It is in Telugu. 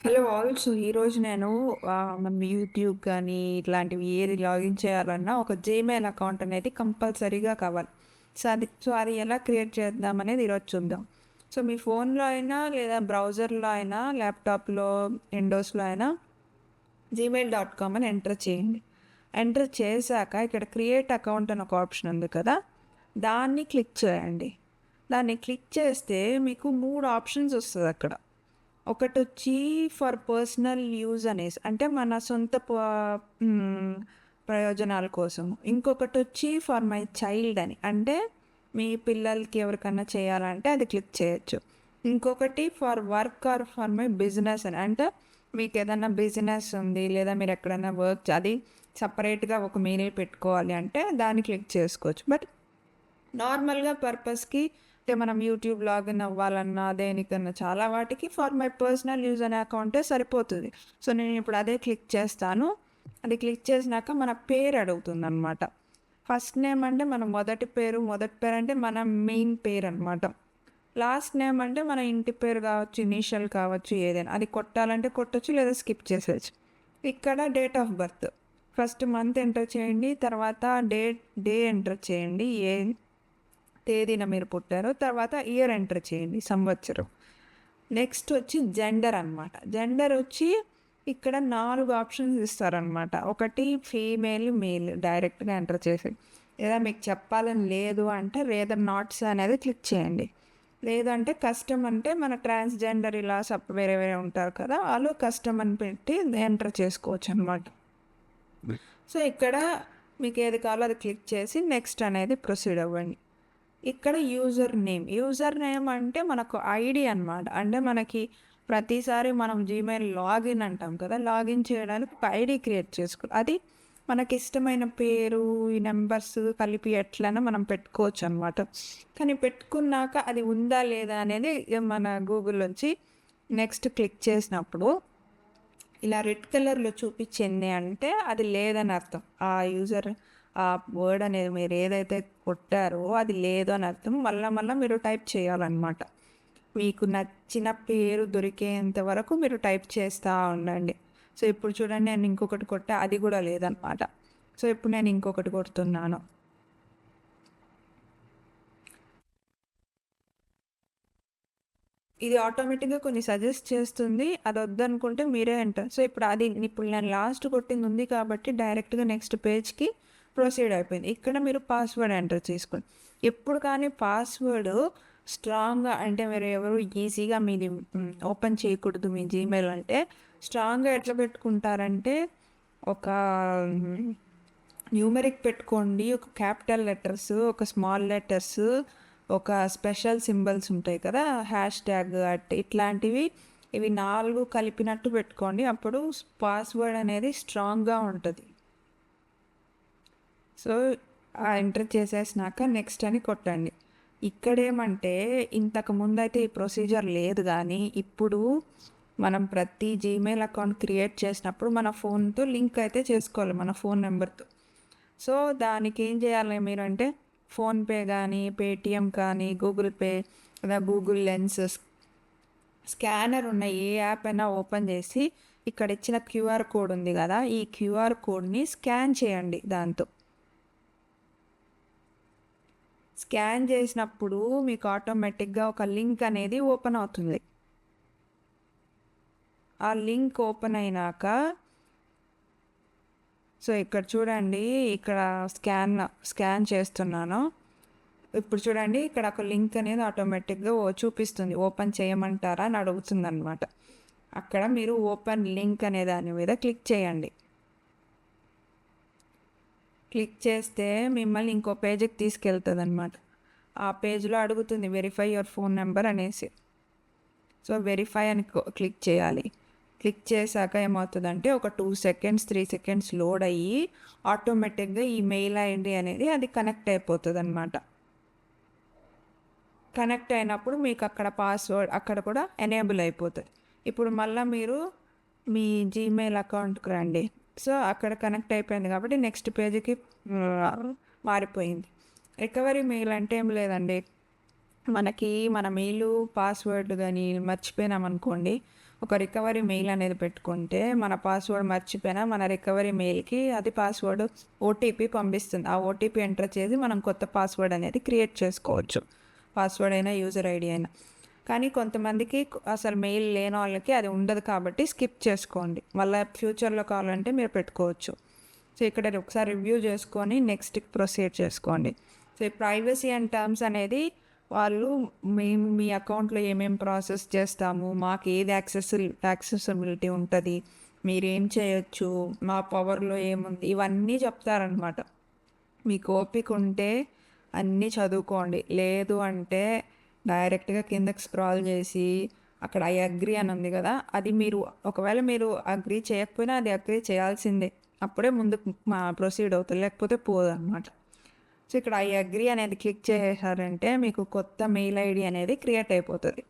Hello all. సో, ఈరోజు నేను మనం యూట్యూబ్ కానీ ఇట్లాంటివి ఏది లాగిన్ చేయాలన్నా ఒక జీమెయిల్ అకౌంట్ అనేది కంపల్సరీగా కావాలి. సో అది ఎలా క్రియేట్ చేద్దామనేది ఈరోజు చూద్దాం. సో మీ ఫోన్‌లో అయినా లేదా బ్రౌజర్‌లో అయినా ల్యాప్‌టాప్‌లో, విండోస్‌లో అయినా gmail.com అని ఎంటర్ చేయండి. ఎంటర్ చేశాక ఇక్కడ క్రియేట్ అకౌంట్ అని ఒక ఆప్షన్ ఉంది కదా! దాన్ని క్లిక్ చేయండి. దాన్ని క్లిక్ చేస్తే మీకు 3 ఆప్షన్స్ వస్తదక్కడ. ఒకటొచ్చి ఫర్ పర్సనల్ యూజ్ అనేసి అంటే మన సొంత హ్మ్, ప్రయోజనాల కోసం. ఇంకొకటొచ్చి ఫర్ మై చైల్డ్ అని. అంటే మీ పిల్లలకి ఎవరికన్నా చేయాలంటే అది క్లిక్ చేయొచ్చు. ఇంకొకటి for work or for my business అని. అంటే మీకేదన్నా బిజినెస్ ఉంది లేదా మీరెక్కడైనా వర్క్ అది సెపరేట్‌గా ఒక మెయిల్ పెట్టుకోవాలి అంటే దాన్ని క్లిక్ చేసుకోవచ్చు. బట్ నార్మల్‌గా పర్పస్‌కి అంటే మనం యూట్యూబ్ లాగిన్ అవ్వాలన్నా, దేనికన్నా చాలా వాటికి ఫర్ మై పర్సనల్ యూజ్ అనే అకౌంటే సరిపోతది. సో, నేనిప్పుడు అదే క్లిక్ చేస్తాను. అది క్లిక్ చేసినాక మన పేరు అడుగుతుందనమాట. ఫస్ట్ నేమ్ అంటే మన మొదటి పేరు అంటే మన మెయిన్ పేరనమాట. లాస్ట్ నేమ్ అంటే మన ఇంటి పేరు కావచ్చు, ఇనీషియల్ కావచ్చు ఏదైనా. అది కొట్టాలంటే కొట్టొచ్చు లేదా స్కిప్ చేసేయచ్చు. ఇక్కడ date of birth. First month enter చేయండి. తర్వాత డే ఎంటర్ చేయండి. తేదీన మీరు పుట్టారో, తర్వాత ఇయర్ ఎంటర్ చేయండి, సంవత్సరం. నెక్స్ట్ వచ్చి జెండర్ అనమాట. జెండర్ వచ్చి ఇక్కడ 4 ఆప్షన్స్ ఇస్తారనమాట. ఒకటి ఫీమేల్, మేల్ డైరెక్ట్‌గా ఎంటర్ చేసి. లేదా మీకు చెప్పాలని లేదు అంటే రేదర్ నాట్స్ అనేది క్లిక్ చేయండి. లేదంటే కస్టమ్ అంటే మన ట్రాన్స్‌జెండర్ ఇలా వేరే వేరే ఉంటారు కదా! ఆళ్ళు కస్టమ్ అని పెట్టి ఎంటర్ చేసుకోవచ్చనమాట. సో, ఇక్కడ మీకు ఏది కావాలో అది క్లిక్ చేసి నెక్స్ట్ అనేది ప్రొసీడ్ అవ్వండి. ఇక్కడ యూజర్ నేమ్ అంటే మనకు ఐడీ అనమాట. అంటే మనకి ప్రతిసారి మనం జీమెయిల్ లాగిన్ అంటాం కదా! లాగిన్ చేయడానికి ఒక ఐడీ క్రియేట్ అది మనకిష్టమైన పేరు, ఈ నంబర్స్ కలిపి ఎట్లైనా మనం పెట్టుకోవచ్చనమాట. కానీ పెట్టుకున్నాక అది ఉందా లేదా అనేది మన గూగుల్‌లోంచి నెక్స్ట్ క్లిక్ చేసినప్పుడు ఇలా రెడ్ కలర్‌లో చూపిచ్చింది అంటే అది లేదని అర్థం. ఆ యూజర్ ఆ వర్డ్ అనేది మీరు ఏదైతే కొట్టారో అది లేదు అని అర్థం. మళ్ళా మీరు టైప్ చేయాలనమాట. మీకు నచ్చిన పేరు దొరికేంత వరకు మీరు టైప్ చేస్తా ఉండండి. సో, ఇప్పుడు చూడండి నేను ఇంకొకటి కొట్టా అది గూడా లేదనమాట. సో, ఇప్పుడు నేను ఇంకొకటి కొడుతున్నాను. ఇది ఆటోమేటిక్‌గా కొన్ని సజెస్ట్ చేస్తుంది. అదొద్దనుకుంటే మీరే ఎంటర్. సో, ఇప్పుడు నేను లాస్ట్ కొట్టింది ఉంది కాబట్టి డైరెక్ట్‌గా నెక్స్ట్ పేజ్‌కి ప్రొసీడ్ అయిపోయింది. ఇక్కడ మీరు పాస్వర్డ్ ఎంటర్ చేసుకోండి. ఎప్పుడు కానీ పాస్వర్డ్ స్ట్రాంగ్‌గా అంటే మీరు ఎవరు ఈజీగా మీది ఓపెన్ చేయకూడదు మీ జీమెయిల్ అంటే స్ట్రాంగ్‌గా ఎట్లా పెట్టుకుంటారంటే ఒక న్యూమరిక్ పెట్టుకోండి. ఒక క్యాపిటల్ లెటర్స్, ఒక స్మాల్ లెటర్స్, ఒక స్పెషల్ సింబల్స్ ఉంటాయి కదా! హ్యాష్ ట్యాగ్ ఇట్లాంటివి ఇవి 4 కలిపినట్టు పెట్టుకోండి. అప్పుడు పాస్వర్డ్ అనేది స్ట్రాంగ్‌గా ఉంటది. సో, ఎంటర్ చేసేసినాక నెక్స్ట్ అని కొట్టండి. ఇక్కడేమంటే ఇంతకుముందయితే ఈ ప్రొసీజర్ లేదు గానీ, ఇప్పుడు మనం ప్రతి జీమెయిల్ అకౌంట్ క్రియేట్ చేసినప్పుడు మన ఫోన్‌తో లింక్ అయితే చేసుకోవాలి మన ఫోన్ నంబర్‌తో. సో, దానికేం చేయాలి మీరంటే ఫోన్‌పే గానీ, పేటీఎం కానీ, గూగుల్ పే లేదా గూగుల్ లెన్స్ స్కానర్ ఉన్న ఏ యాప్ అయినా ఓపెన్ చేసి ఇక్కడ ఇచ్చిన క్యూఆర్ కోడ్ ఉంది కదా! ఈ క్యూఆర్ కోడ్‌ని స్కాన్ చేయండి దాంతో. స్కాన్ చేసినప్పుడు మీకు ఆటోమేటిక్‌గా ఒక లింక్ అనేది ఓపెన్ అవుతుంది. ఆ లింక్ ఓపెన్ అయినాక సో, ఇక్కడ చూడండి ఇక్కడ స్కాన్ చేస్తున్నాను. ఇప్పుడు చూడండి ఇక్కడ ఒక లింక్ అనేది ఆటోమేటిక్‌గా చూపిస్తుంది. ఓపెన్ చేయమంటారా అని అడుగుతుందనమాట. అక్కడ మీరు ఓపెన్ లింక్ అనే దాని మీద క్లిక్ చేయండి. క్లిక్ చేస్తే మిమ్మల్ని ఇంకో పేజ్‌కి తీసుకెళ్తదనమాట. ఆ పేజ్‌లో అడుగుతుంది వెరిఫై యువర్ ఫోన్ నంబర్ అనేసి. సో, వెరిఫై అని క్లిక్ చేయాలి. క్లిక్ చేశాక ఏమవుతదంటే ఒక 2 సెకండ్స్, 3 సెకండ్స్ లోడ్ అయ్యి ఆటోమేటిక్‌గా ఈ మెయిల్ ఐడీ అనేది అది కనెక్ట్ అయిపోతదనమాట. కనెక్ట్ అయినప్పుడు మీకు అక్కడ పాస్వర్డ్ అక్కడ కూడా ఎనేబుల్ అయిపోతది. ఇప్పుడు మళ్ళా మీరు మీ జీమెయిల్ అకౌంట్‌కి రండి. సో, అక్కడ కనెక్ట్ అయిపోయింది కాబట్టి నెక్స్ట్ పేజ్‌కి మారిపోయింది. రికవరీ మెయిల్ అంటే ఏం లేదండి. మన మెయిలు, పాస్వర్డ్ గాని మర్చిపోయినామనుకోండి, ఒక రికవరీ మెయిల్ అనేది పెట్టుకుంటే మన పాస్వర్డ్ మర్చిపోయినా మన రికవరీ మెయిల్కి అది పాస్వర్డ్ ఓటీపీ పంపిస్తుంది. ఆ ఓటీపీ ఎంటర్ చేసి మనం కొత్త పాస్వర్డ్ అనేది క్రియేట్ చేసుకోవచ్చు. పాస్వర్డ్ అయినా యూజర్ ఐడి అయినా. కానీ కొంతమందికి అసలు మెయిల్ లేని వాళ్ళకి అది ఉండదు కాబట్టి స్కిప్ చేసుకోండి. మళ్ళీ ఫ్యూచర్లో కావాలంటే మీరు పెట్టుకోవచ్చు. సో ఇక్కడ ఒకసారి రివ్యూ చేసుకొని నెక్స్ట్ ప్రొసీడ్ చేసుకోండి. సో ఈ ప్రైవసీ అండ్ టర్మ్స్ అనేది వాళ్ళు మేము మీ అకౌంట్లో ఏమేమి ప్రాసెస్ చేస్తాము, మాకు ఏది యాక్సెసిబిలిటీ ఉంటుంది, మీరేం చేయొచ్చు, మా పవర్లో ఏముంది, ఇవన్నీ చెప్తారనమాట. మీకు ఓపిక ఉంటే అన్నీ చదువుకోండి. లేదు అంటే డైరెక్ట్గా కిందకి స్క్రాల్ చేసి అక్కడ ఐ అగ్రీ అని ఉంది కదా, అది మీరు ఒకవేళ మీరు అగ్రీ చేయకపోయినా అది అగ్రీ చేయాల్సిందే. అప్పుడే ముందుకు ప్రొసీడ్ అవుతుంది, లేకపోతే పోదు అనమాట. సో ఇక్కడ ఐ అగ్రీ అనేది క్లిక్ చేశారంటే మీకు కొత్త మెయిల్ ఐడి అనేది క్రియేట్ అయిపోతుంది.